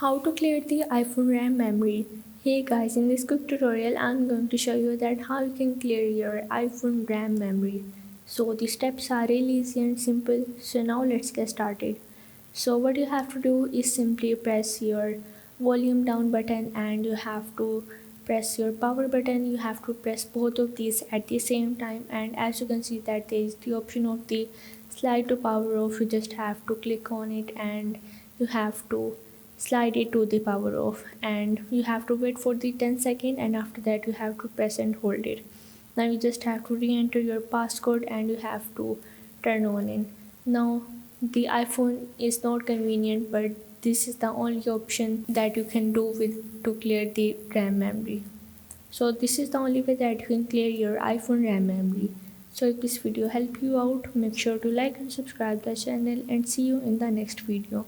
How to clear the iPhone RAM memory. Hey guys, in this quick tutorial I'm going to show you that how you can clear your iPhone RAM memory. So the steps are really easy and simple. So now let's get started. So what you have to do is simply press your volume down button and you have to press your power button. You have to press both of these at the same time, and as you can see that there is the option of the slide to power off. You just have to click on it and you have to slide it to the power off, and you have to wait for the 10 second, and after that you have to press and hold it. Now you just have to re-enter your passcode and you have to turn on it. Now the iPhone is not convenient, but this is the only option that you can do with to clear the RAM memory. So this is the only way that you can clear your iPhone RAM memory. So if this video helped you out, make sure to like and subscribe the channel, and see you in the next video.